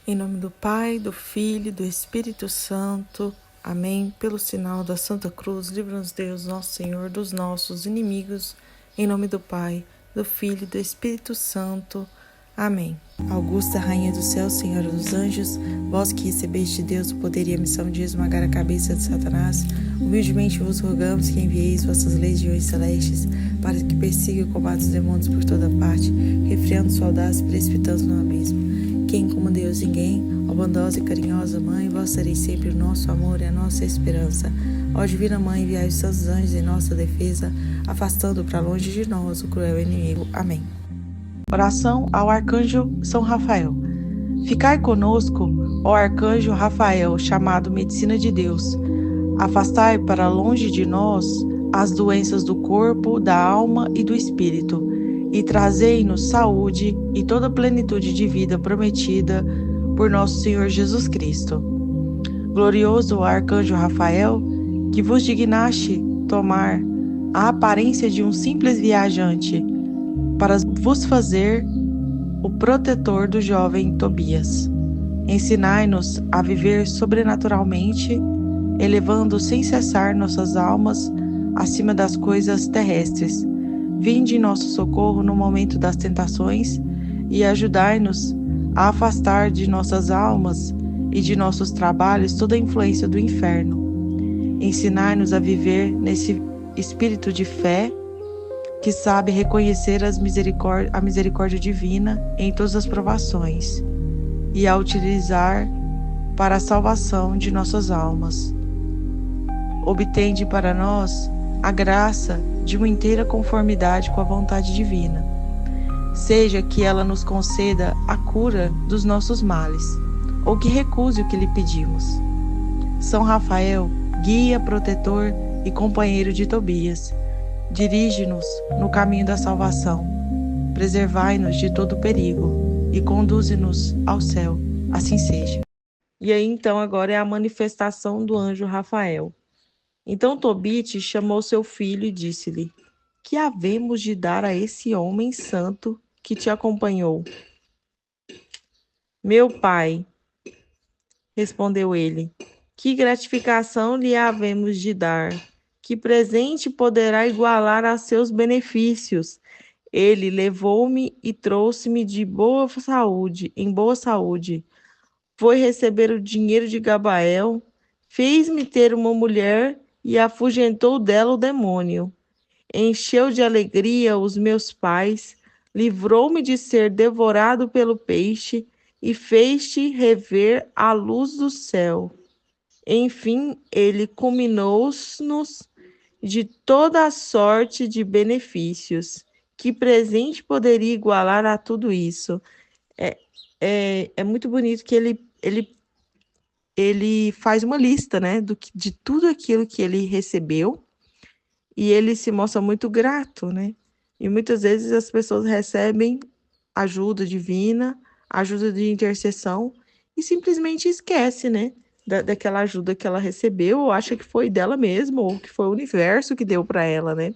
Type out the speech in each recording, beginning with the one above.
Em nome do Pai, do Filho e do Espírito Santo. Amém. Pelo sinal da Santa Cruz, livra-nos Deus, nosso Senhor, dos nossos inimigos. Em nome do Pai, do Filho e do Espírito Santo. Amém. Augusta, Rainha do Céu, Senhora dos Anjos, vós que recebeste de Deus o poder e a missão de esmagar a cabeça de Satanás, humildemente vos rogamos que envieis vossas legiões celestes para que persiga e combata os demônios por toda parte, refreando sua audácia e precipitando no abismo. Quem como Deus ninguém, ó bondosa e carinhosa Mãe, vós sereis sempre o nosso amor e a nossa esperança. Ó Divina Mãe, enviai os santos anjos em nossa defesa, afastando para longe de nós o cruel inimigo. Amém. Oração ao Arcanjo São Rafael. Ficai conosco, ó Arcanjo Rafael, chamado Medicina de Deus. Afastai para longe de nós as doenças do corpo, da alma e do espírito, e trazei-nos saúde e toda a plenitude de vida prometida por nosso Senhor Jesus Cristo. Glorioso Arcanjo Rafael, que vos dignaste tomar a aparência de um simples viajante para vos fazer o protetor do jovem Tobias. Ensinai-nos a viver sobrenaturalmente, elevando sem cessar nossas almas acima das coisas terrestres. Vinde em nosso socorro no momento das tentações e ajudai-nos a afastar de nossas almas e de nossos trabalhos toda a influência do inferno. Ensinai-nos a viver nesse espírito de fé que sabe reconhecer a misericórdia divina em todas as provações e a utilizar para a salvação de nossas almas. Obtende para nós a graça de uma inteira conformidade com a vontade divina. Seja que ela nos conceda a cura dos nossos males, ou que recuse o que lhe pedimos. São Rafael, guia, protetor e companheiro de Tobias, dirige-nos no caminho da salvação, preservai-nos de todo perigo e conduze-nos ao céu. Assim seja. E aí, então, agora é a manifestação do anjo Rafael. Então Tobit chamou seu filho e disse-lhe: que havemos de dar a esse homem santo que te acompanhou? Meu pai, respondeu ele, que gratificação lhe havemos de dar? Que presente poderá igualar a seus benefícios? Ele levou-me e trouxe-me em boa saúde. Foi receber o dinheiro de Gabael, fez-me ter uma mulher e afugentou dela o demônio. Encheu de alegria os meus pais, livrou-me de ser devorado pelo peixe e fez-te rever a luz do céu. Enfim, ele culminou-nos de toda a sorte de benefícios. Que presente poderia igualar a tudo isso? É muito bonito que ele faz uma lista, né, de tudo aquilo que ele recebeu, e ele se mostra muito grato, né? E muitas vezes as pessoas recebem ajuda divina, ajuda de intercessão, e simplesmente esquece, né, daquela ajuda que ela recebeu, ou acha que foi dela mesma, ou que foi o universo que deu para ela, né?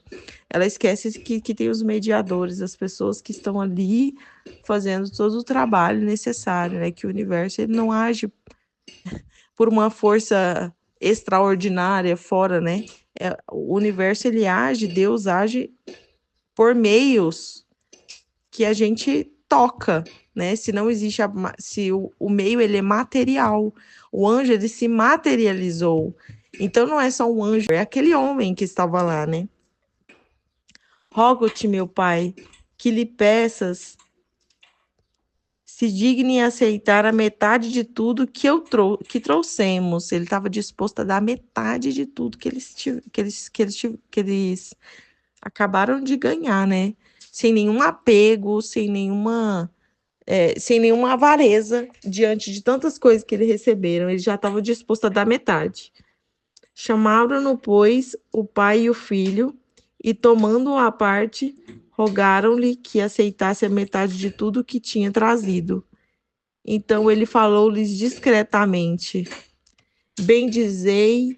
Ela esquece que tem os mediadores, as pessoas que estão ali fazendo todo o trabalho necessário, né? Que o universo ele não age por uma força extraordinária fora, né? O universo ele age, Deus age por meios que a gente toca, né? Se não existe, se o meio ele é material, o anjo ele se materializou. Então não é só um anjo, é aquele homem que estava lá, né? Rogo-te, meu pai, que lhe peças se digne aceitar a metade de tudo que trouxemos. Ele estava disposto a dar metade de tudo que eles acabaram de ganhar, né? Sem nenhum apego, sem nenhuma avareza diante de tantas coisas que eles receberam. Ele já estava disposto a dar metade. Chamaram-no, pois, o pai e o filho, e tomando-o à parte, rogaram-lhe que aceitasse a metade de tudo que tinha trazido. Então ele falou-lhes discretamente: bendizei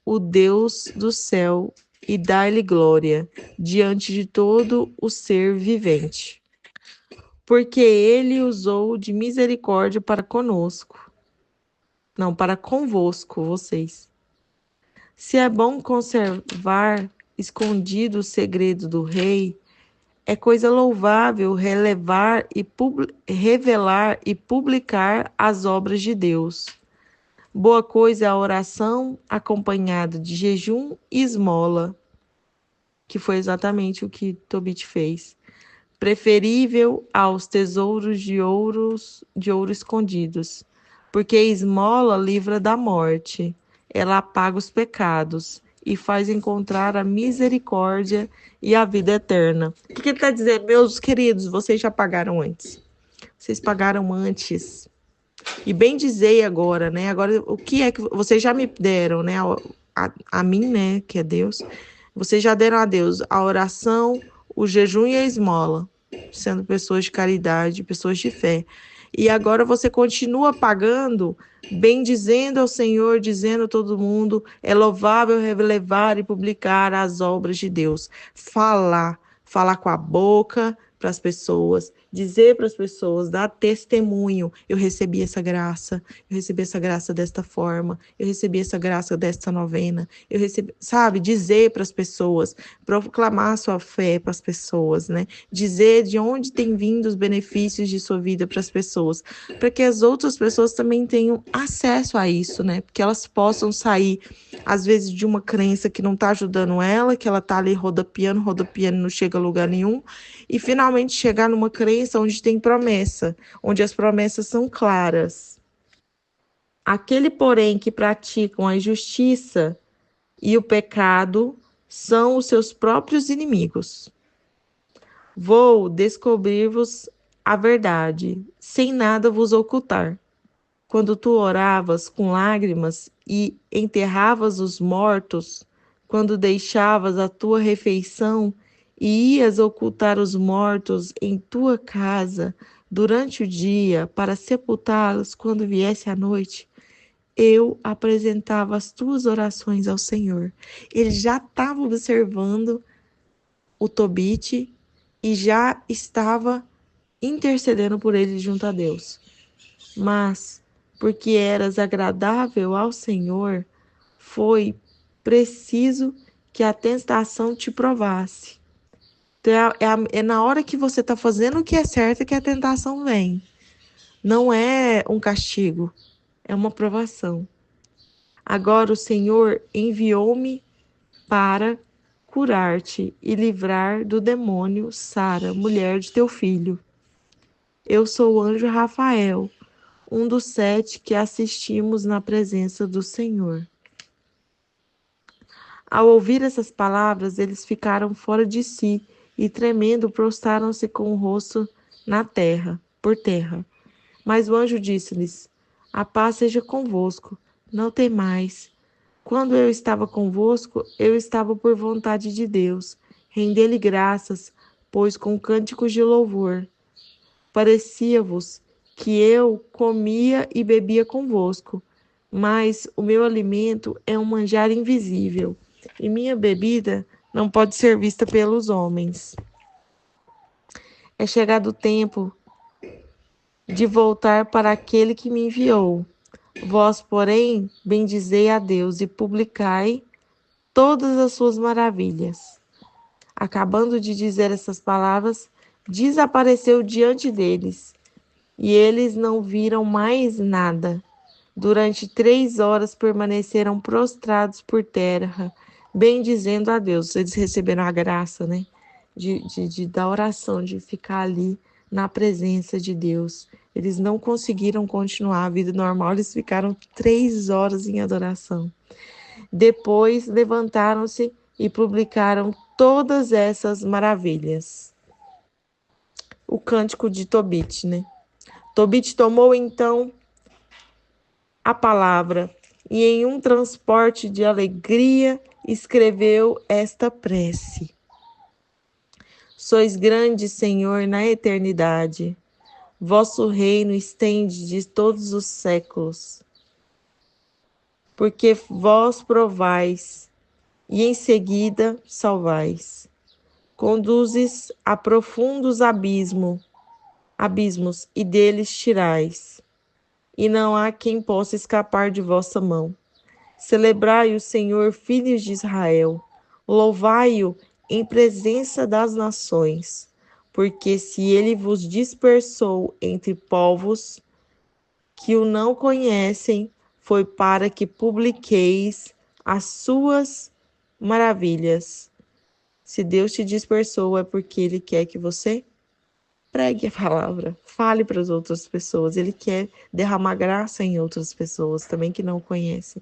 o Deus do céu e dai-lhe glória diante de todo o ser vivente. porque ele usou de misericórdia para conosco. Não, para convosco, vocês. Se é bom conservar escondido o segredo do rei, é coisa louvável revelar e publicar as obras de Deus. Boa coisa é a oração acompanhada de jejum e esmola, que foi exatamente o que Tobit fez. Preferível aos tesouros de ouro escondidos, porque a esmola livra da morte, ela apaga os pecados e faz encontrar a misericórdia e a vida eterna. O que ele está dizendo? Meus queridos, vocês já pagaram antes. Vocês pagaram antes. E bem dizei agora, né? Agora, o que é que vocês já me deram, né? A mim, né? Que é Deus. Vocês já deram a Deus a oração, o jejum e a esmola, sendo pessoas de caridade, pessoas de fé. E agora você continua pagando, bem dizendo ao Senhor, dizendo a todo mundo, é louvável relevar e publicar as obras de Deus. Falar com a boca para as pessoas, dizer para as pessoas, dar testemunho. Eu recebi essa graça desta forma, eu recebi essa graça desta novena, eu recebi, sabe, dizer para as pessoas, proclamar sua fé para as pessoas, né? Dizer de onde tem vindo os benefícios de sua vida para as pessoas, para que as outras pessoas também tenham acesso a isso, né? Porque elas possam sair, às vezes, de uma crença que não está ajudando ela, que ela está ali rodopiando, não chega a lugar nenhum, e finalmente chegar numa crença onde tem promessa, onde as promessas são claras. Aquele, porém, que praticam a injustiça e o pecado são os seus próprios inimigos. Vou descobrir-vos a verdade, sem nada vos ocultar. Quando tu oravas com lágrimas e enterravas os mortos, quando deixavas a tua refeição e ias ocultar os mortos em tua casa durante o dia para sepultá-los quando viesse a noite, eu apresentava as tuas orações ao Senhor. Ele já estava observando o Tobit e já estava intercedendo por ele junto a Deus. Mas, porque eras agradável ao Senhor, foi preciso que a tentação te provasse. Então, é na hora que você está fazendo o que é certo que a tentação vem. Não é um castigo, é uma provação. Agora o Senhor enviou-me para curar-te e livrar do demônio Sara, mulher de teu filho. Eu sou o anjo Rafael, um dos 7 que assistimos na presença do Senhor. Ao ouvir essas palavras, eles ficaram fora de si e, tremendo, prostraram-se com o rosto por terra. Mas o anjo disse-lhes: a paz seja convosco, não temais. Quando eu estava convosco, eu estava por vontade de Deus. Rendei-lhe graças, pois com cânticos de louvor. Parecia-vos que eu comia e bebia convosco, mas o meu alimento é um manjar invisível, e minha bebida não pode ser vista pelos homens. É chegado o tempo de voltar para aquele que me enviou. Vós, porém, bendizei a Deus e publicai todas as suas maravilhas. Acabando de dizer essas palavras, desapareceu diante deles, e eles não viram mais nada. Durante 3 horas permaneceram prostrados por terra, bendizendo a Deus. Eles receberam a graça, né? Da oração, de ficar ali na presença de Deus. Eles não conseguiram continuar a vida normal, eles ficaram 3 horas em adoração. Depois levantaram-se e publicaram todas essas maravilhas. O cântico de Tobit, né? Tobit tomou então a palavra e, em um transporte de alegria, escreveu esta prece: Sois grande, Senhor, na eternidade. Vosso reino estende de todos os séculos. Porque vós provais e em seguida salvais. Conduzes a profundos abismos abismos, e deles tirais, e não há quem possa escapar de vossa mão. Celebrai o Senhor, filhos de Israel, louvai-o em presença das nações, porque se ele vos dispersou entre povos que o não conhecem, foi para que publiqueis as suas maravilhas. Se Deus te dispersou, é porque Ele quer que você pregue a palavra, fale para as outras pessoas. Ele quer derramar graça em outras pessoas também que não conhecem.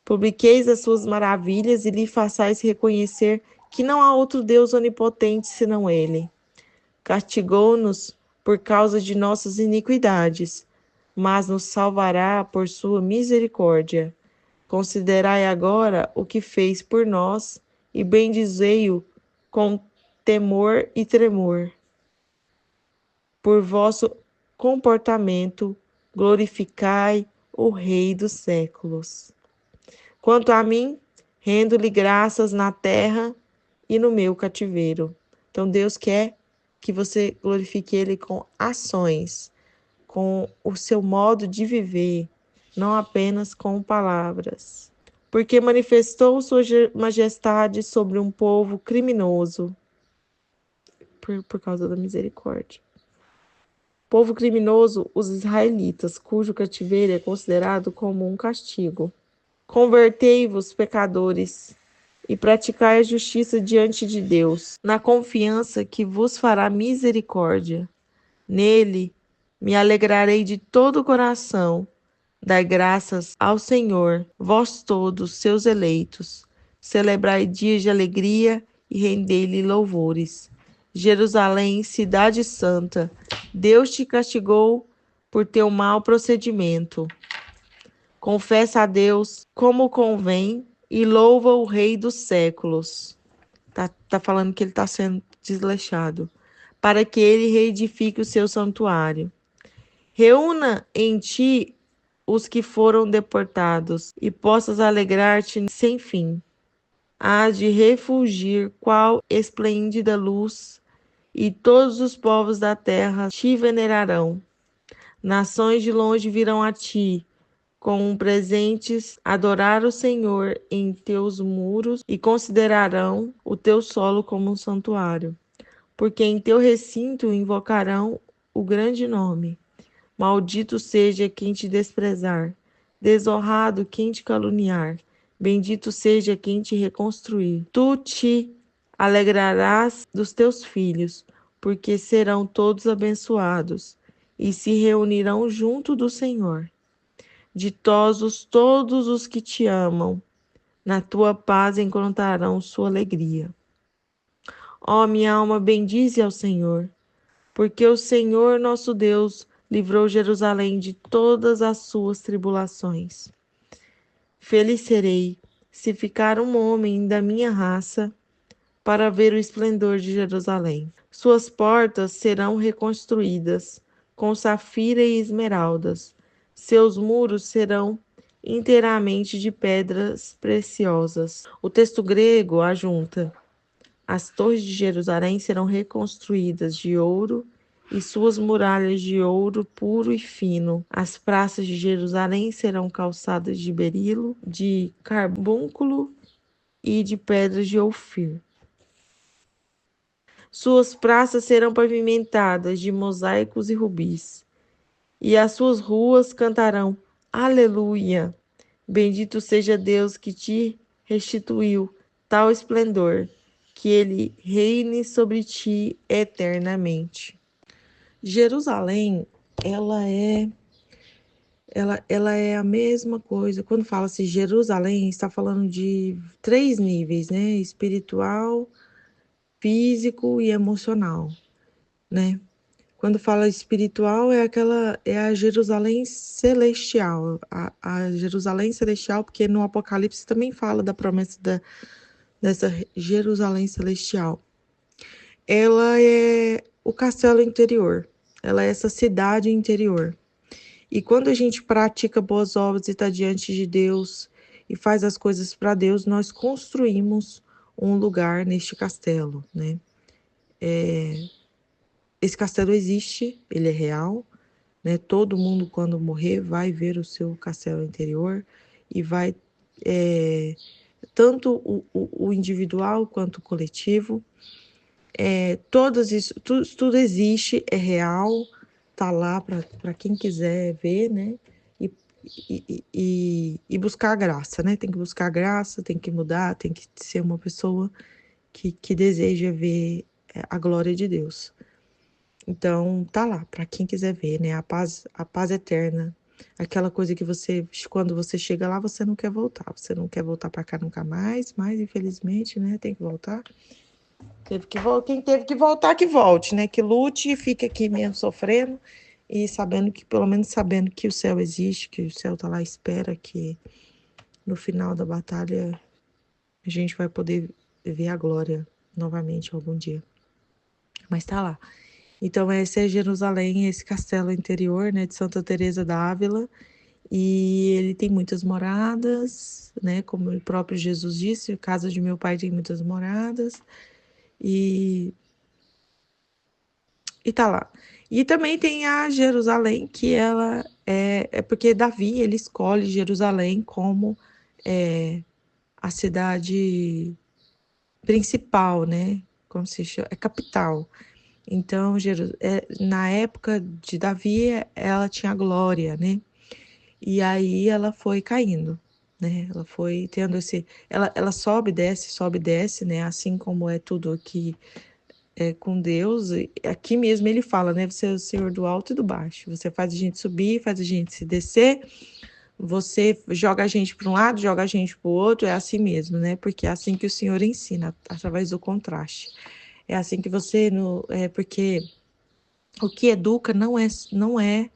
Publiqueis as suas maravilhas e lhe façais reconhecer que não há outro Deus onipotente senão Ele. Castigou-nos por causa de nossas iniquidades, mas nos salvará por sua misericórdia. Considerai agora o que fez por nós e bendizei-o com temor e tremor. Por vosso comportamento, glorificai o Rei dos séculos. Quanto a mim, rendo-lhe graças na terra e no meu cativeiro. Então Deus quer que você glorifique Ele com ações, com o seu modo de viver, não apenas com palavras. Porque manifestou sua majestade sobre um povo criminoso, por causa da misericórdia. Povo criminoso, os israelitas, cujo cativeiro é considerado como um castigo. Convertei-vos, pecadores, e praticai a justiça diante de Deus, na confiança que vos fará misericórdia. Nele me alegrarei de todo o coração. Dai graças ao Senhor, vós todos, seus eleitos. Celebrai dias de alegria e rendei-lhe louvores. Jerusalém, cidade santa, Deus te castigou por teu mau procedimento. Confessa a Deus como convém e louva o Rei dos séculos. Tá falando que ele está sendo desleixado. Para que ele reedifique o seu santuário. Reúna em ti os que foram deportados e possas alegrar-te sem fim. Hás de refulgir qual esplêndida luz, e todos os povos da terra te venerarão. Nações de longe virão a ti, com presentes, adorar o Senhor em teus muros e considerarão o teu solo como um santuário. Porque em teu recinto invocarão o grande nome. Maldito seja quem te desprezar, desonrado quem te caluniar, bendito seja quem te reconstruir. Tu te alegrarás dos teus filhos, porque serão todos abençoados e se reunirão junto do Senhor. Ditosos todos os que te amam, na tua paz encontrarão sua alegria. Ó minha alma, bendize ao Senhor, porque o Senhor nosso Deus livrou Jerusalém de todas as suas tribulações. Feliz serei, se ficar um homem da minha raça, para ver o esplendor de Jerusalém. Suas portas serão reconstruídas com safira e esmeraldas. Seus muros serão inteiramente de pedras preciosas. O texto grego ajunta: as torres de Jerusalém serão reconstruídas de ouro e suas muralhas de ouro puro e fino. As praças de Jerusalém serão calçadas de berilo, de carbúnculo e de pedras de Ofir. Suas praças serão pavimentadas de mosaicos e rubis, e as suas ruas cantarão Aleluia! Bendito seja Deus que te restituiu tal esplendor, que ele reine sobre ti eternamente. Jerusalém, ela é a mesma coisa. Quando fala-se Jerusalém, está falando de 3 níveis, né? Espiritual, físico e emocional, né? Quando fala espiritual, é a Jerusalém celestial, a Jerusalém celestial, porque no Apocalipse também fala da promessa dessa Jerusalém celestial. Ela é o castelo interior, ela é essa cidade interior. E quando a gente pratica boas obras e está diante de Deus e faz as coisas para Deus, nós construímos um lugar neste castelo, né? esse castelo existe, ele é real, né? Todo mundo, quando morrer, vai ver o seu castelo interior e vai, tanto o individual quanto o coletivo, todas isso, tudo existe, é real, tá lá para quem quiser ver, né? E buscar a graça, né? Tem que buscar a graça, tem que mudar, tem que ser uma pessoa que deseja ver a glória de Deus. Então, tá lá, para quem quiser ver, né? A paz eterna. Aquela coisa que você, quando você chega lá, você não quer voltar. Você não quer voltar para cá nunca mais, mas infelizmente, né? Tem que voltar. Quem teve que voltar, que volte, né? Que lute e fique aqui mesmo sofrendo e sabendo que, pelo menos sabendo que o céu existe, que o céu tá lá, espera que no final da batalha a gente vai poder ver a glória novamente algum dia. Mas tá lá. Então, esse é Jerusalém, esse castelo interior, né, de Santa Teresa d'Ávila, e ele tem muitas moradas, né, como o próprio Jesus disse, a casa de meu pai tem muitas moradas, e, e tá lá. E também tem a Jerusalém, que ela é porque Davi, ele escolhe Jerusalém como a cidade principal, né, como se chama, é capital. Então, na época de Davi, ela tinha glória, né? E aí ela foi caindo, né? Ela foi tendo esse. Ela sobe e desce, né? Assim como é tudo aqui com Deus. E aqui mesmo ele fala, né? Você é o Senhor do alto e do baixo. Você faz a gente subir, faz a gente se descer. Você joga a gente para um lado, joga a gente para o outro. É assim mesmo, né? Porque é assim que o Senhor ensina, através do contraste. É assim que você. Porque o que educa não é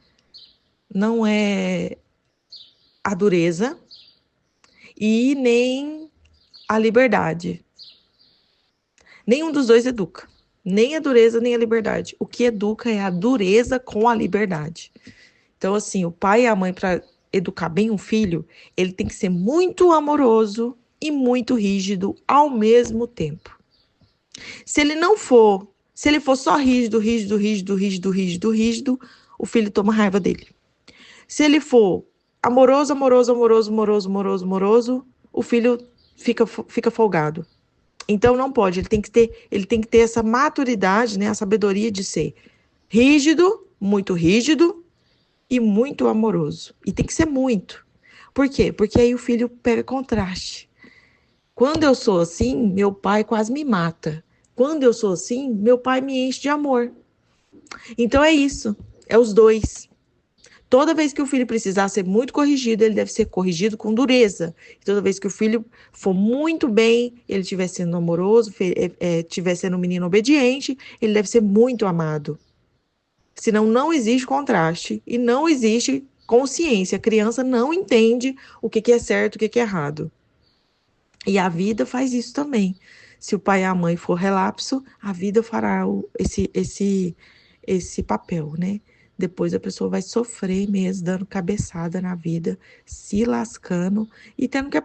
a dureza e nem a liberdade. Nenhum dos dois educa. Nem a dureza, nem a liberdade. O que educa é a dureza com a liberdade. Então, assim, o pai e a mãe, para educar bem um filho, ele tem que ser muito amoroso e muito rígido ao mesmo tempo. Se ele não for, se ele for só rígido, rígido, rígido, rígido, rígido, rígido, o filho toma raiva dele. Se ele for amoroso, amoroso, amoroso, amoroso, amoroso, amoroso, o filho fica folgado. Então não pode, ele tem que ter essa maturidade, né, a sabedoria de ser rígido e muito amoroso. E tem que ser muito. Por quê? Porque aí o filho pega contraste. Quando eu sou assim, meu pai quase me mata. Quando eu sou assim, meu pai me enche de amor. Então é isso, é os dois. Toda vez que o filho precisar ser muito corrigido, ele deve ser corrigido com dureza. Toda vez que o filho for muito bem, ele estiver sendo amoroso, estiver sendo um menino obediente, ele deve ser muito amado. Senão não existe contraste e não existe consciência. A criança não entende o que é certo, o que é errado. E a vida faz isso também. Se o pai e a mãe for relapso, a vida fará esse papel, né? Depois a pessoa vai sofrer mesmo, dando cabeçada na vida, se lascando e tendo que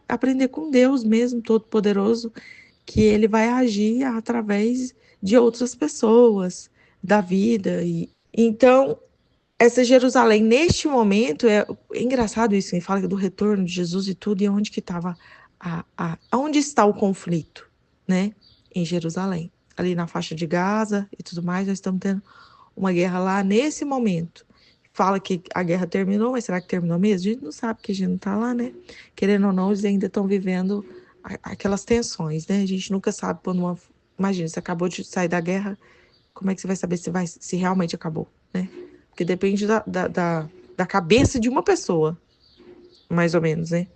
aprender com Deus mesmo, Todo-Poderoso, que ele vai agir através de outras pessoas, da vida. Então, essa Jerusalém, neste momento, é engraçado isso, me fala do retorno de Jesus e tudo, e onde que estava, onde está o conflito, né? Em Jerusalém. Ali na faixa de Gaza e tudo mais, nós estamos tendo uma guerra lá nesse momento. Fala que a guerra terminou, mas será que terminou mesmo? A gente não sabe, porque a gente não está lá, né? Querendo ou não, eles ainda estão vivendo aquelas tensões, né? A gente nunca sabe quando Imagina, você acabou de sair da guerra, como é que você vai saber se realmente acabou, né? Porque depende da cabeça de uma pessoa, mais ou menos, né?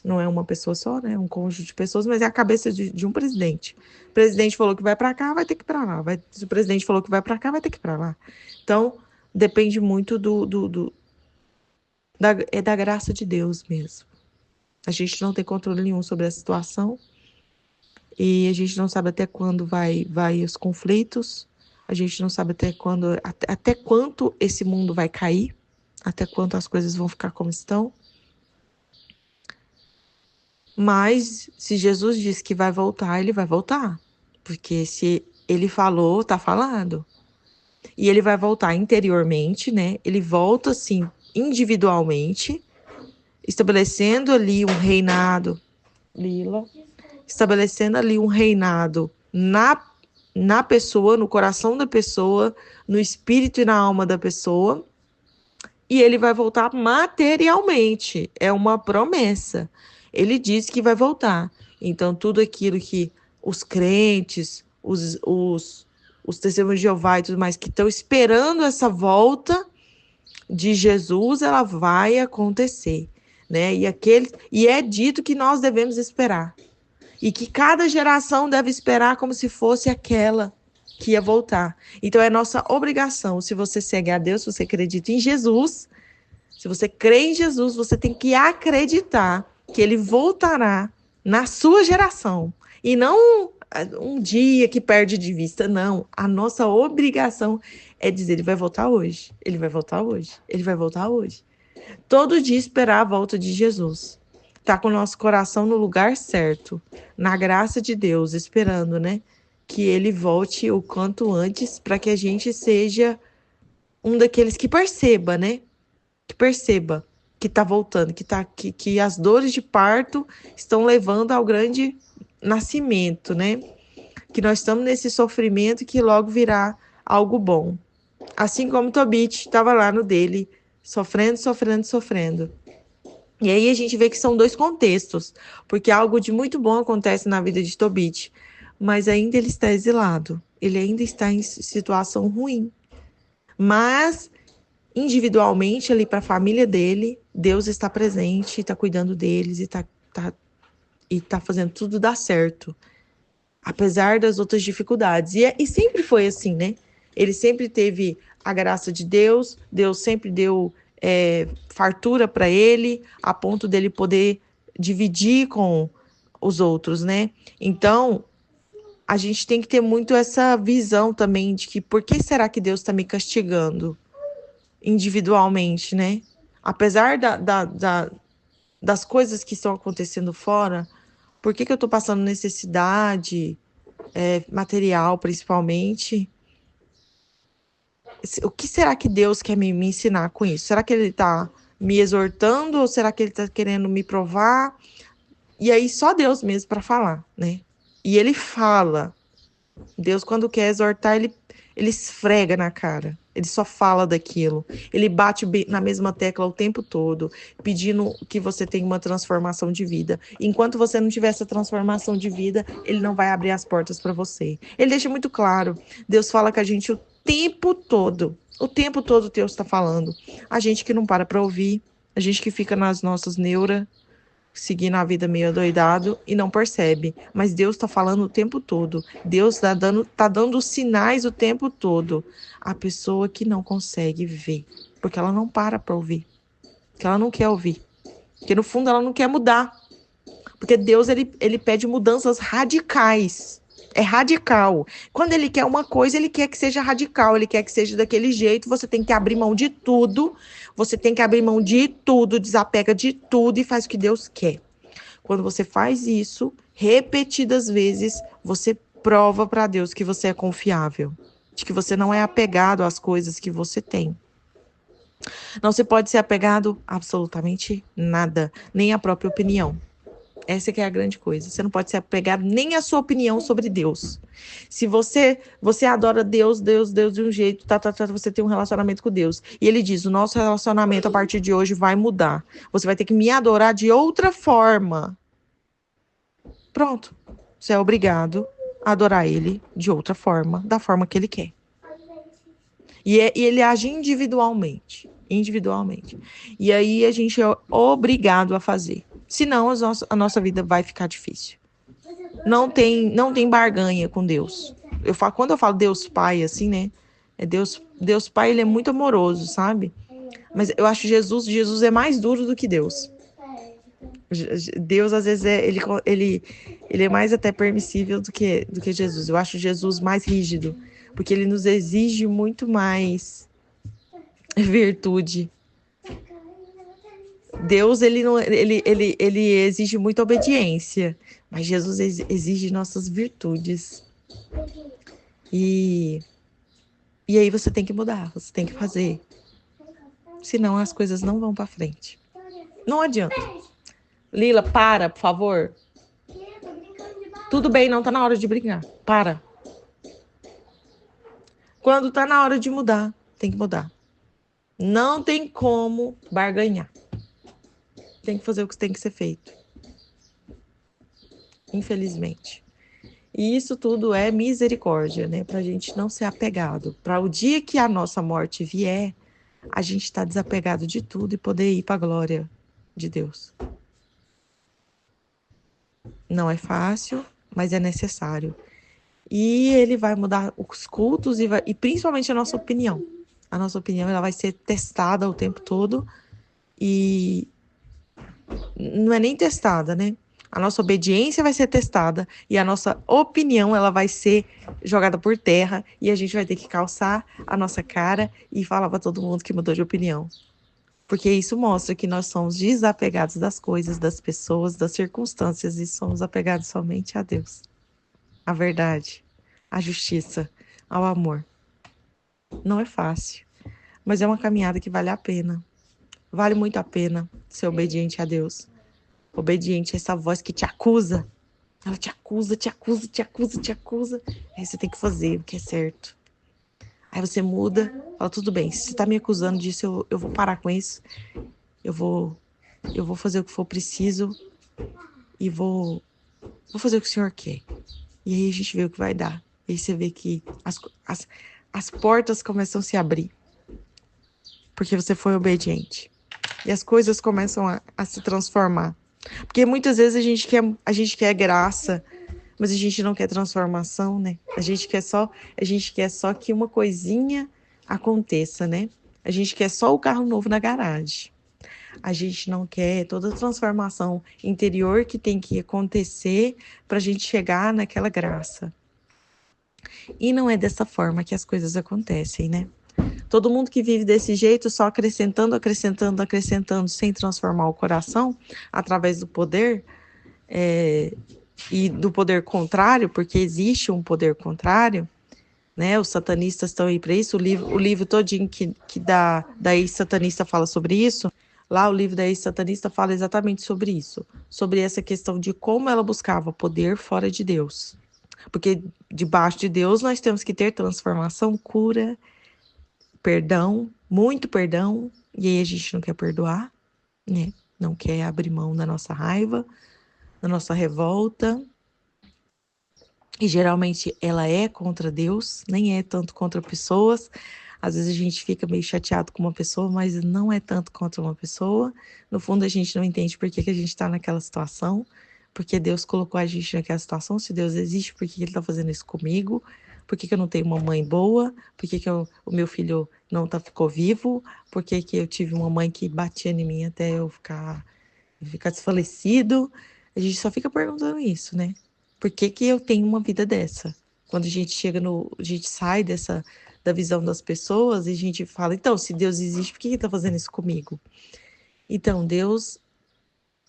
Não é uma pessoa só, né? É um conjunto de pessoas, mas é a cabeça de um presidente. O presidente falou que vai para cá, vai ter que ir para lá. Se o presidente falou que vai para cá, vai ter que ir para lá. Então, depende muito da graça de Deus mesmo. A gente não tem controle nenhum sobre a situação e a gente não sabe até quando vai os conflitos. A gente não sabe até quanto esse mundo vai cair, até quanto as coisas vão ficar como estão. Mas se Jesus disse que vai voltar, ele vai voltar. Porque se Ele falou, tá falado. E ele vai voltar interiormente, né? Ele volta, assim, individualmente, estabelecendo ali um reinado, Lila, estabelecendo ali um reinado na pessoa, no coração da pessoa, no espírito e na alma da pessoa. E ele vai voltar materialmente. É uma promessa. Ele diz que vai voltar. Então, tudo aquilo que os crentes, os testemunhos de Jeová e tudo mais, que estão esperando essa volta de Jesus, ela vai acontecer, né? E é dito que nós devemos esperar. E que cada geração deve esperar como se fosse aquela que ia voltar. Então, é nossa obrigação. Se você segue a Deus, se você acredita em Jesus, se você crê em Jesus, você tem que acreditar que ele voltará na sua geração. E não um dia que perde de vista, não. A nossa obrigação é dizer, ele vai voltar hoje, ele vai voltar hoje, ele vai voltar hoje. Todo dia esperar a volta de Jesus. Tá com o nosso coração no lugar certo, na graça de Deus, esperando, né? Que ele volte o quanto antes para que a gente seja um daqueles que perceba, né? Que perceba que está voltando, que as dores de parto estão levando ao grande nascimento, né? Que nós estamos nesse sofrimento que logo virá algo bom. Assim como Tobit estava lá no dele, sofrendo, sofrendo, sofrendo. E aí a gente vê que são dois contextos, porque algo de muito bom acontece na vida de Tobit, mas ainda ele está exilado, ele ainda está em situação ruim. Mas individualmente ali para a família dele, Deus está presente, está cuidando deles e tá fazendo tudo dar certo, apesar das outras dificuldades. E sempre foi assim, né? Ele sempre teve a graça de Deus, Deus sempre deu fartura para ele, a ponto dele poder dividir com os outros, né? Então, a gente tem que ter muito essa visão também de que por que será que Deus está me castigando? Individualmente, né? Apesar das coisas que estão acontecendo fora, por que eu estou passando necessidade, material principalmente? O que será que Deus quer me ensinar com isso? Será que ele está me exortando ou será que ele está querendo me provar? E aí só Deus mesmo para falar, né? E ele fala. Deus, quando quer exortar, ele esfrega na cara. Ele só fala daquilo. Ele bate na mesma tecla o tempo todo, pedindo que você tenha uma transformação de vida. Enquanto você não tiver essa transformação de vida, ele não vai abrir as portas para você. Ele deixa muito claro. Deus fala com a gente o tempo todo. O tempo todo Deus está falando. A gente que não para ouvir, a gente que fica nas nossas neuras, seguindo a vida meio adoidado e não percebe. Mas Deus está falando o tempo todo. Deus tá dando sinais o tempo todo. A pessoa que não consegue ver, porque ela não para ouvir, porque ela não quer ouvir, porque no fundo ela não quer mudar. Porque Deus, ele pede mudanças radicais. É radical. Quando ele quer uma coisa, ele quer que seja radical, ele quer que seja daquele jeito. Você tem que abrir mão de tudo. Você tem que abrir mão de tudo, desapega de tudo e faz o que Deus quer. Quando você faz isso, repetidas vezes, você prova para Deus que você é confiável, de que você não é apegado às coisas que você tem. Não se pode ser apegado a absolutamente nada, nem à própria opinião. Essa que é a grande coisa. Você não pode se apegar nem à sua opinião sobre Deus. Se você adora Deus de um jeito, você tem um relacionamento com Deus. E ele diz, o nosso relacionamento a partir de hoje vai mudar. Você vai ter que me adorar de outra forma. Pronto. Você é obrigado a adorar ele de outra forma, da forma que ele quer. E ele age individualmente. Individualmente. E aí a gente é obrigado a fazer. Senão a nossa vida vai ficar difícil. Não tem barganha com Deus. Quando eu falo Deus Pai, assim, né? Deus Pai, ele é muito amoroso, sabe? Mas eu acho Jesus é mais duro do que Deus. Deus, às vezes, ele é mais até permissível do que Jesus. Eu acho Jesus mais rígido, porque ele nos exige muito mais virtude. Deus, ele exige muita obediência, mas Jesus exige nossas virtudes. E aí você tem que mudar, você tem que fazer. Senão as coisas não vão para frente. Não adianta. Lila, para, por favor. Tudo bem, não tá na hora de brigar. Para. Quando tá na hora de mudar, tem que mudar. Não tem como barganhar. Tem que fazer o que tem que ser feito. Infelizmente. E isso tudo é misericórdia, né? Pra gente não ser apegado. Para o dia que a nossa morte vier, a gente tá desapegado de tudo e poder ir para a glória de Deus. Não é fácil, mas é necessário. E ele vai mudar os cultos e principalmente a nossa opinião. A nossa opinião ela vai ser testada o tempo todo e não é nem testada, né? A nossa obediência vai ser testada e a nossa opinião ela vai ser jogada por terra e a gente vai ter que calçar a nossa cara e falar para todo mundo que mudou de opinião. Porque isso mostra que nós somos desapegados das coisas, das pessoas, das circunstâncias e somos apegados somente a Deus, à verdade, à justiça, ao amor. Não é fácil, mas é uma caminhada que vale a pena. Vale muito a pena ser obediente a Deus. Obediente a essa voz que te acusa. Ela te acusa, te acusa, te acusa, te acusa. Aí você tem que fazer o que é certo. Aí você muda, fala, tudo bem, se você tá me acusando disso, eu vou parar com isso. Eu vou fazer o que for preciso e vou fazer o que o Senhor quer. E aí a gente vê o que vai dar. E aí você vê que as portas começam a se abrir. Porque você foi obediente. E as coisas começam a se transformar. Porque muitas vezes a gente quer graça, mas a gente não quer transformação, né? A gente quer só que uma coisinha aconteça, né? A gente quer só o carro novo na garagem. A gente não quer toda a transformação interior que tem que acontecer para a gente chegar naquela graça. E não é dessa forma que as coisas acontecem, né? Todo mundo que vive desse jeito, só acrescentando, acrescentando, acrescentando, sem transformar o coração, através do poder, e do poder contrário, porque existe um poder contrário, né? Os satanistas estão aí para isso. O livro todinho que da ex-satanista fala sobre isso. Lá o livro da ex-satanista fala exatamente sobre isso, sobre essa questão de como ela buscava poder fora de Deus. Porque debaixo de Deus nós temos que ter transformação, cura, perdão, muito perdão, e aí a gente não quer perdoar, né? Não quer abrir mão da nossa raiva, da nossa revolta. E geralmente ela é contra Deus, nem é tanto contra pessoas. Às vezes a gente fica meio chateado com uma pessoa, mas não é tanto contra uma pessoa. No fundo, a gente não entende por que a gente está naquela situação, porque Deus colocou a gente naquela situação. Se Deus existe, por que Ele está fazendo isso comigo? Por que eu não tenho uma mãe boa? Por que o meu filho não ficou vivo? Por que eu tive uma mãe que batia em mim até eu ficar desfalecido? A gente só fica perguntando isso, né? Por que eu tenho uma vida dessa? Quando a gente a gente sai da visão das pessoas e a gente fala, então, se Deus existe, por que ele está fazendo isso comigo? Então, Deus,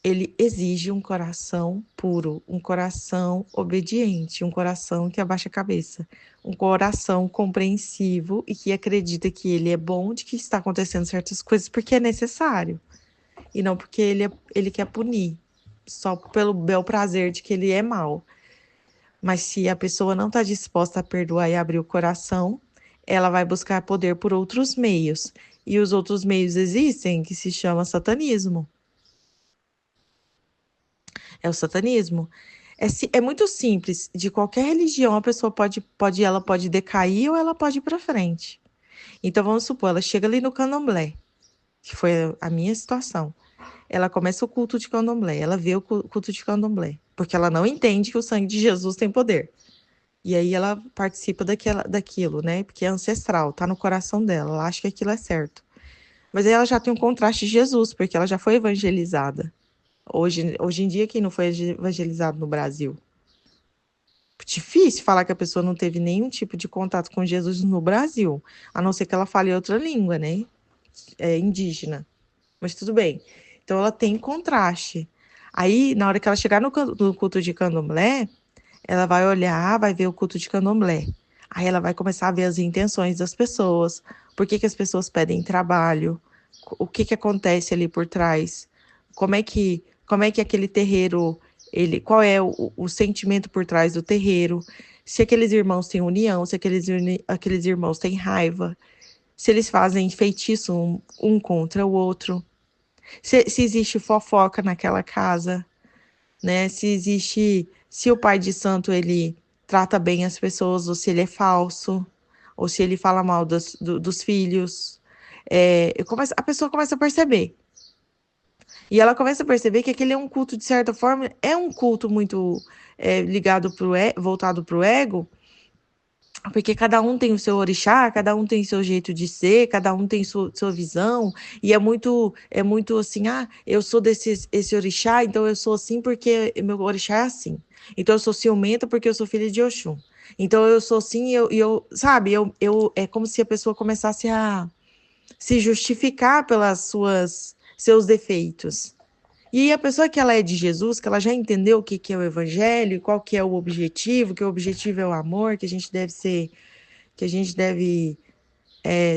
ele exige um coração puro, um coração obediente, um coração que abaixa a cabeça, um coração compreensivo e que acredita que ele é bom, de que está acontecendo certas coisas porque é necessário e não porque ele quer punir, só pelo bel prazer de que ele é mau. Mas se a pessoa não está disposta a perdoar e abrir o coração, ela vai buscar poder por outros meios. E os outros meios existem, que se chama satanismo. É o satanismo. É muito simples. De qualquer religião, a pessoa ela pode decair ou ela pode ir para frente. Então, vamos supor, ela chega ali no candomblé, que foi a minha situação. Ela começa o culto de candomblé, ela vê o culto de candomblé, porque ela não entende que o sangue de Jesus tem poder. E aí ela participa daquilo, né? Porque é ancestral, tá no coração dela, ela acha que aquilo é certo. Mas aí ela já tem um contraste de Jesus, porque ela já foi evangelizada. Hoje em dia, quem não foi evangelizado no Brasil? Difícil falar que a pessoa não teve nenhum tipo de contato com Jesus no Brasil, a não ser que ela fale outra língua, né? É indígena. Mas tudo bem. Então ela tem contraste. Aí, na hora que ela chegar no culto de candomblé, ela vai olhar, vai ver o culto de candomblé. Aí ela vai começar a ver as intenções das pessoas, por que as pessoas pedem trabalho, o que acontece ali por trás, como é que aquele terreiro, qual é o sentimento por trás do terreiro, se aqueles irmãos têm união, se aqueles irmãos têm raiva, se eles fazem feitiço um contra o outro, se existe fofoca naquela casa, né? Se o pai de santo ele trata bem as pessoas, ou se ele é falso, ou se ele fala mal dos filhos. A pessoa começa a perceber. E ela começa a perceber que aquele é um culto, de certa forma, é um culto muito ligado voltado para o ego, porque cada um tem o seu orixá, cada um tem o seu jeito de ser, cada um tem sua visão, e é muito assim, eu sou esse orixá, então eu sou assim porque meu orixá é assim. Então eu sou ciumenta porque eu sou filha de Oxum. Então eu sou assim, sabe, é como se a pessoa começasse a se justificar pelas seus defeitos. E a pessoa que ela é de Jesus, que ela já entendeu o que é o evangelho, qual que é o objetivo, que o objetivo é o amor, que a gente deve ser, que a gente deve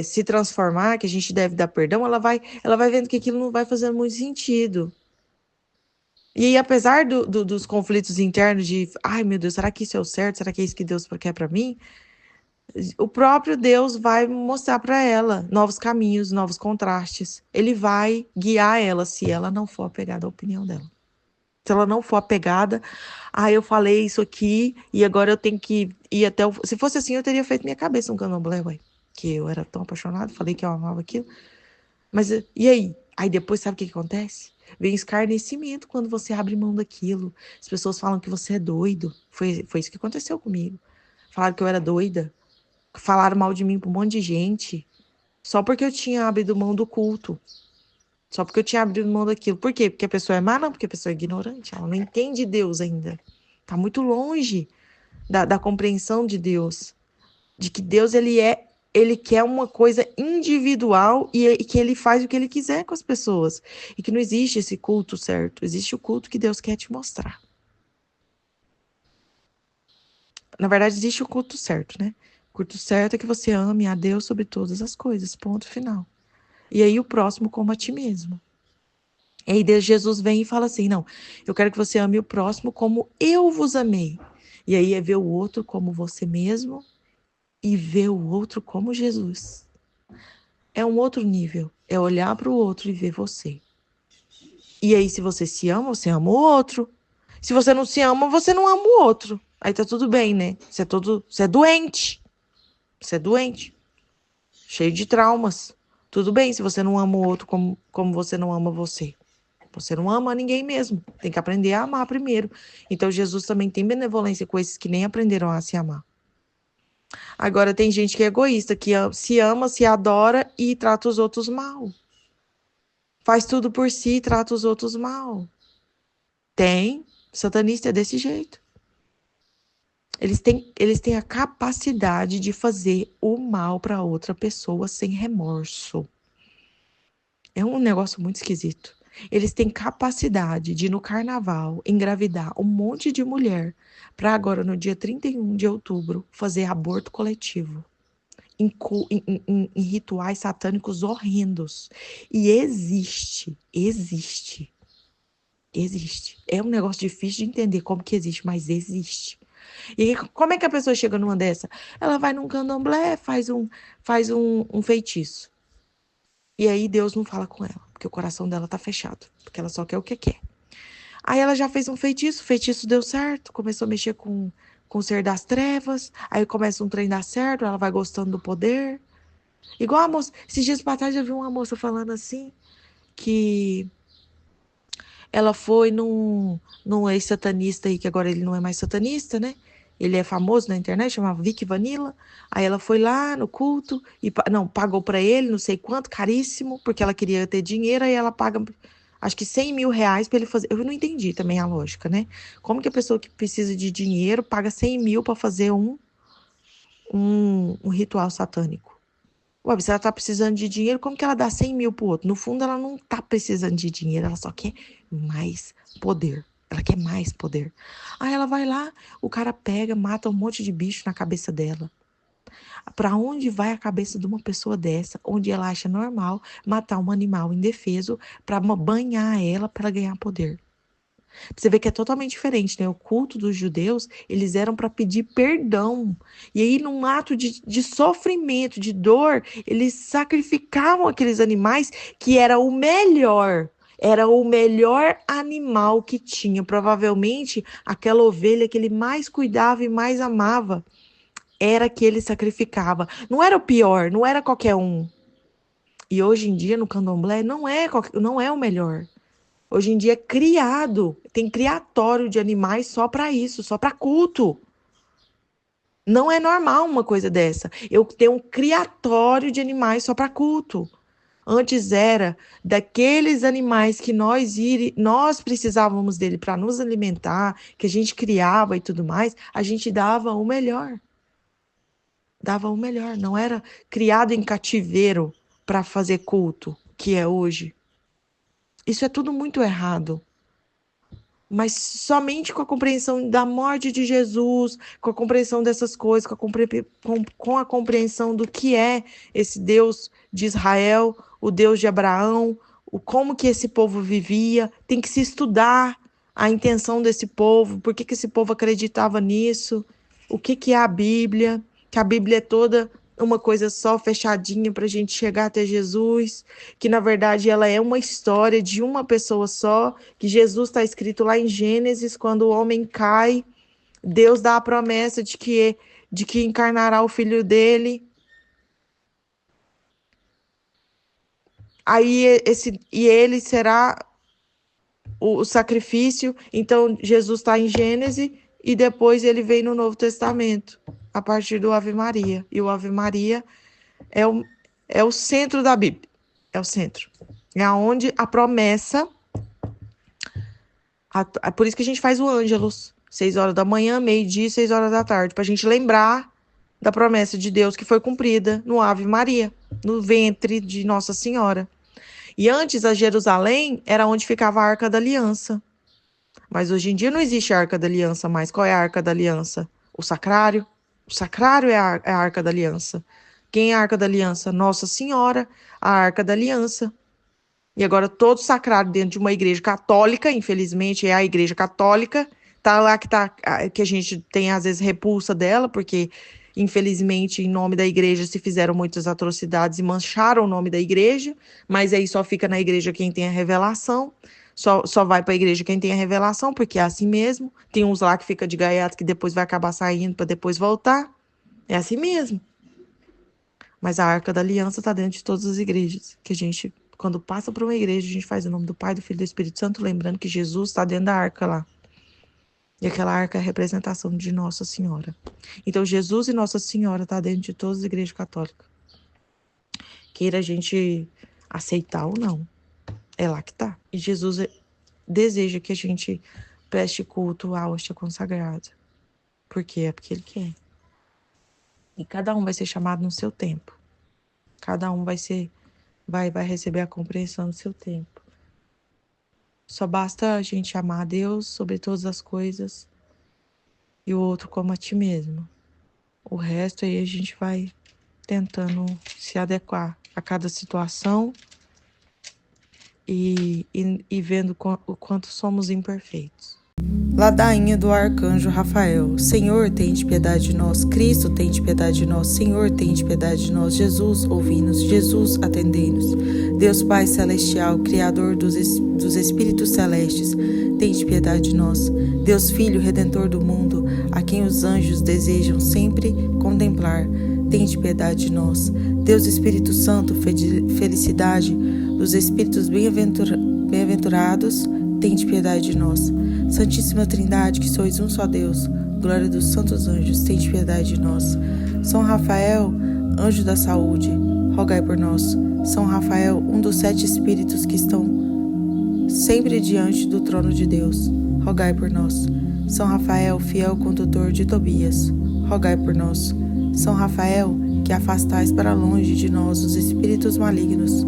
se transformar, que a gente deve dar perdão, ela vai vendo que aquilo não vai fazendo muito sentido. E aí, apesar dos conflitos internos de, ai meu Deus, será que isso é o certo? Será que é isso que Deus quer para mim? O próprio Deus vai mostrar para ela novos caminhos, novos contrastes. Ele vai guiar ela se ela não for apegada à opinião dela. Se ela não for apegada, eu falei isso aqui e agora eu tenho que ir até o... Se fosse assim, eu teria feito minha cabeça no candomblé, ué. Que eu era tão apaixonada, falei que eu amava aquilo. Mas e aí? Aí depois sabe o que acontece? Vem escarnecimento quando você abre mão daquilo. As pessoas falam que você é doido. Foi isso que aconteceu comigo. Falaram que eu era doida. Falaram mal de mim pra um monte de gente. Só porque eu tinha abrido mão do culto. Só porque eu tinha abrido mão daquilo. Por quê? Porque a pessoa é má? Não, porque a pessoa é ignorante. Ela não entende Deus ainda. Tá muito longe da compreensão de Deus. De que Deus, ele quer uma coisa individual e que ele faz o que ele quiser com as pessoas. E que não existe esse culto certo. Existe o culto que Deus quer te mostrar. Na verdade, existe o culto certo, né? O culto certo é que você ame a Deus sobre todas as coisas. Ponto final. E aí o próximo como a ti mesmo. E aí Deus, Jesus vem e fala assim, não, eu quero que você ame o próximo como eu vos amei. E aí é ver o outro como você mesmo e ver o outro como Jesus. É um outro nível, é olhar para o outro e ver você. E aí se você se ama, você ama o outro. Se você não se ama, você não ama o outro. Aí tá tudo bem, né? Você é doente. Você é doente. Cheio de traumas. Tudo bem se você não ama o outro como você não ama você. Você não ama ninguém mesmo. Tem que aprender a amar primeiro. Então, Jesus também tem benevolência com esses que nem aprenderam a se amar. Agora, tem gente que é egoísta, que se ama, se adora e trata os outros mal. Faz tudo por si e trata os outros mal. Tem. Satanista é desse jeito. Eles têm a capacidade de fazer o mal para outra pessoa sem remorso. É um negócio muito esquisito. Eles têm capacidade de, no carnaval, engravidar um monte de mulher para agora, no dia 31 de outubro, fazer aborto coletivo. Em rituais satânicos horrendos. E existe. É um negócio difícil de entender como que existe, mas existe. E como é que a pessoa chega numa dessa? Ela vai num candomblé, faz um feitiço. E aí Deus não fala com ela, porque o coração dela tá fechado, porque ela só quer o que quer. Aí ela já fez um feitiço, o feitiço deu certo, começou a mexer com o ser das trevas, aí começa um trem dar certo, ela vai gostando do poder. Igual a moça, esses dias pra trás eu vi uma moça falando assim, que ela foi num ex-satanista aí, que agora ele não é mais satanista, né? Ele é famoso na internet, chamava Vic Vanilla. Aí ela foi lá no culto e não, pagou para ele, não sei quanto, caríssimo, porque ela queria ter dinheiro, aí ela paga, acho que 100 mil reais para ele fazer. Eu não entendi também a lógica, né? Como que a pessoa que precisa de dinheiro paga 100 mil para fazer um ritual satânico? Ué, se ela tá precisando de dinheiro, como que ela dá 100 mil pro outro? No fundo, ela não tá precisando de dinheiro, ela só quer mais poder. Ela quer mais poder. Aí ela vai lá, o cara pega, mata um monte de bicho na cabeça dela. Para onde vai a cabeça de uma pessoa dessa, onde ela acha normal matar um animal indefeso para banhar ela para ganhar poder? Você vê que é totalmente diferente, né? O culto dos judeus, eles eram para pedir perdão. E aí, num ato de sofrimento, de dor, eles sacrificavam aqueles animais que era o melhor. Era o melhor animal que tinha. Provavelmente, aquela ovelha que ele mais cuidava e mais amava era que ele sacrificava. Não era o pior, não era qualquer um. E hoje em dia, no candomblé, não é o melhor. Hoje em dia é criado, tem criatório de animais só para isso, só para culto. Não é normal uma coisa dessa. Eu tenho um criatório de animais só para culto. Antes era daqueles animais que nós precisávamos dele para nos alimentar, que a gente criava e tudo mais, a gente dava o melhor. Dava o melhor, não era criado em cativeiro para fazer culto, que é hoje. Isso é tudo muito errado. Mas somente com a compreensão da morte de Jesus, com a compreensão dessas coisas, com a compreensão do que é esse Deus de Israel, o Deus de Abraão, como que esse povo vivia, tem que se estudar a intenção desse povo, por que esse povo acreditava nisso, o que é a Bíblia, que a Bíblia é toda uma coisa só fechadinha para a gente chegar até Jesus, que na verdade ela é uma história de uma pessoa só, que Jesus está escrito lá em Gênesis, quando o homem cai, Deus dá a promessa de que encarnará o filho dele. Aí ele será o sacrifício. Então Jesus está em Gênesis e depois ele vem no Novo Testamento, a partir do Ave Maria. E o Ave Maria é o centro da Bíblia. É o centro. É onde a promessa... Por isso que a gente faz o Ângelus. 6 horas da manhã, meio-dia e 6 horas da tarde. Para a gente lembrar da promessa de Deus que foi cumprida no Ave Maria, no ventre de Nossa Senhora. E antes, a Jerusalém era onde ficava a Arca da Aliança. Mas hoje em dia não existe a Arca da Aliança mais. Qual é a Arca da Aliança? O Sacrário. O Sacrário é a Arca da Aliança. Quem é a Arca da Aliança? Nossa Senhora, a Arca da Aliança. E agora todo sacrário dentro de uma igreja católica, infelizmente é a igreja católica, tá lá que a gente tem às vezes repulsa dela, porque infelizmente em nome da igreja se fizeram muitas atrocidades e mancharam o nome da igreja, mas aí só fica na igreja quem tem a revelação. Só vai para a igreja quem tem a revelação, porque é assim mesmo. Tem uns lá que fica de gaiato que depois vai acabar saindo para depois voltar. É assim mesmo. Mas a Arca da Aliança está dentro de todas as igrejas. Que a gente, quando passa por uma igreja, a gente faz o nome do Pai, do Filho e do Espírito Santo, lembrando que Jesus está dentro da arca lá. E aquela arca é a representação de Nossa Senhora. Então, Jesus e Nossa Senhora está dentro de todas as igrejas católicas. Queira a gente aceitar ou não. É lá que tá. E Jesus deseja que a gente preste culto à hóstia consagrada. Por quê? É porque Ele quer. E cada um vai ser chamado no seu tempo. Cada um vai receber a compreensão no seu tempo. Só basta a gente amar a Deus sobre todas as coisas e o outro como a ti mesmo. O resto aí a gente vai tentando se adequar a cada situação e vendo o quanto somos imperfeitos. Ladainha do Arcanjo Rafael. Senhor, tende piedade de nós. Cristo, tende piedade de nós. Senhor, tende piedade de nós. Jesus, ouvi-nos. Jesus, atendei-nos. Deus Pai Celestial, Criador dos Espíritos Celestes, tende piedade de nós. Deus Filho, Redentor do mundo, a quem os anjos desejam sempre contemplar, tende piedade de nós. Deus Espírito Santo, felicidade dos espíritos bem-aventurados, tende piedade de nós. Santíssima Trindade, que sois um só Deus, glória dos santos anjos, tende piedade de nós. São Rafael, anjo da saúde, rogai por nós. São Rafael, um dos 7 espíritos que estão sempre diante do trono de Deus, rogai por nós. São Rafael, fiel condutor de Tobias, rogai por nós. São Rafael, que afastais para longe de nós os espíritos malignos,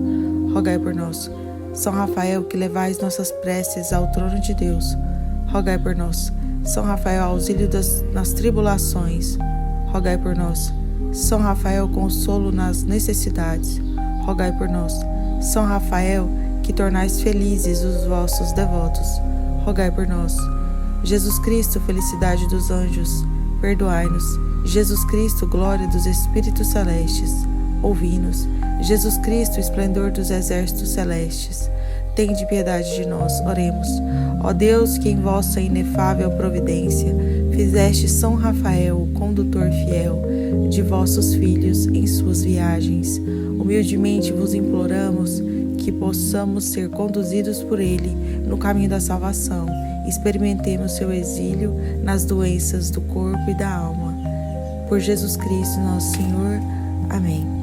rogai por nós. São Rafael, que levais nossas preces ao trono de Deus, rogai por nós. São Rafael, auxílio nas tribulações, rogai por nós. São Rafael, consolo nas necessidades, rogai por nós. São Rafael, que tornais felizes os vossos devotos, rogai por nós. Jesus Cristo, felicidade dos anjos, perdoai-nos. Jesus Cristo, glória dos espíritos celestes, ouvi-nos. Jesus Cristo, esplendor dos exércitos celestes, tende piedade de nós. Oremos. Ó Deus, que em vossa inefável providência fizeste São Rafael, o condutor fiel de vossos filhos em suas viagens, humildemente vos imploramos que possamos ser conduzidos por ele no caminho da salvação. Experimentemos seu exílio nas doenças do corpo e da alma. Por Jesus Cristo, nosso Senhor. Amém.